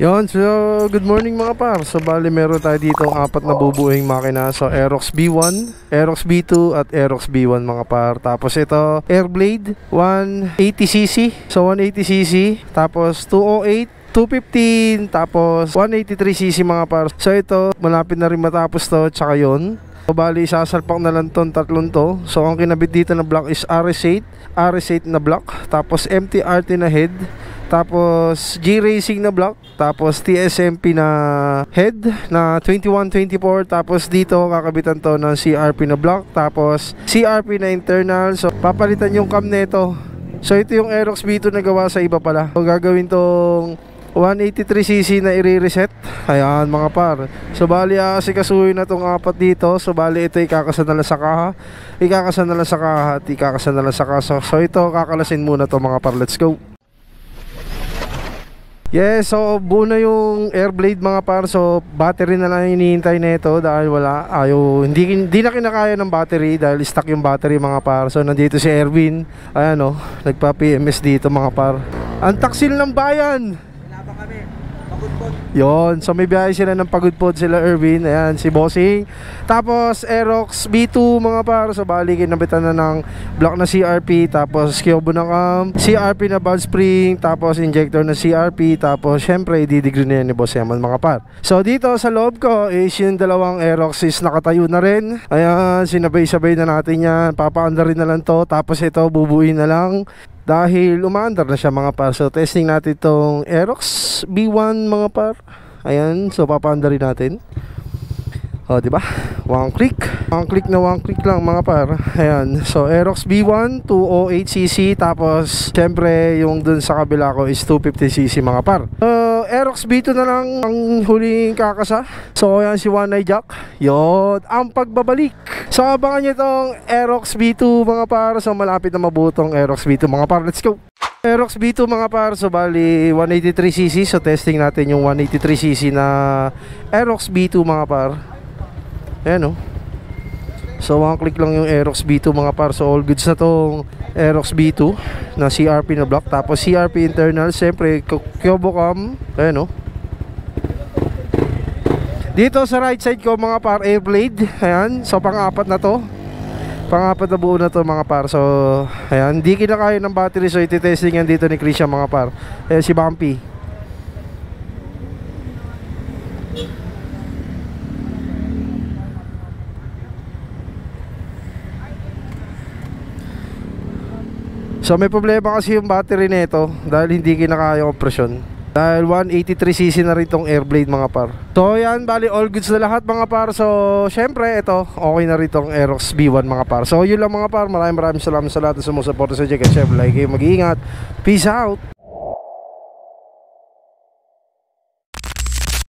Yon, so good morning mga par. So bali meron tayo dito ang apat na bubuhing makina. So Aerox B1, Aerox B2 at Aerox B1 mga par. Tapos ito Airblade 180cc. So 180cc, tapos 208, 215, tapos 183cc mga par. So ito malapit na rin matapos to, tsaka yon. So bali sasalpak na lang tong tatlong to. So ang kinabit dito na block is RS8, RS8 na block, tapos MTRT na head, tapos G-Racing na block, tapos TSMP na head na 2124, tapos dito kakabitan to ng CRP na block, tapos CRP na internal. So papalitan yung cam nito. So ito yung Aerox B2 na gawa sa iba pala. So gagawin tong 183cc na i-reset. Ayan mga par. So bali asikasuhin na tong apat dito. So bali ito ikakasan na lang sa kaha, ikakasan na lang sa kaha, at ikakasan na lang sa kaso. So ito kakalasin muna to mga par. Let's go. Yes, so buo na yung Airblade mga par. So battery na lang hinihintay nito dahil wala, hindi na kinakaya ng battery dahil stuck yung battery mga par. So nandito si Erwin. Ayan o, nagpa-PMS dito mga par. Ang taksil ng bayan. Yon, so may biyahe sila ng Pagudpod, sila Erwin, ayan, si Bossing. Tapos Aerox B2 mga par. So bali kinabitan na ng block na CRP, tapos kyobo ng CRP na valve spring, tapos injector na CRP, tapos syempre i-degree na yan ni Boss Yaman mga par. So dito sa loob ko is yung dalawang Aerox is nakatayo na rin. Ayan, sinabay-sabay na natin yan, papaandar rin na lang to. Tapos ito bubuin na lang dahil umaandar na siya mga par. So testing natin itong Aerox B1 mga par. Ayan, so papaandarin natin. O diba, one click lang mga par. Ayan, so Aerox B1 208cc, tapos syempre yung dun sa kabila ko is 250cc mga par. Aerox B2 na lang ang huling kakasa. So ayan si One Eye Jack. Yun, ang pagbabalik. So abangan nyo itong Aerox B2 mga par. So malapit na mabutong Aerox B2 mga par. Let's go. Aerox B2 mga par. So bali 183cc. So testing natin yung 183cc na Aerox B2 mga par. Ayan o. So one click lang yung Aerox B2 mga par. So all goods na tong Aerox B2 na CRP na block, tapos CRP internal, siyempre Kyobo cam. Ayan o. Dito sa right side ko mga par, Airblade. Ayan, so pang-apat na to, pang-apat na buo na to mga par. So ayan, hindi kinakaya ng battery. So iti-testing yan dito ni Krisha mga par. Ayan si Bumpy. So may problema kasi yung battery nito dahil hindi kinakaya yung presyon. Dahil 183cc na rin tong Airblade mga par. So yan, bali all goods na lahat mga par. So syempre ito, okay na rin tong Aerox B1 mga par. So yun lang mga par, maraming salamat sa lahat na sumusuporta sa Jack. At syempre like kayo, mag-iingat. Peace out.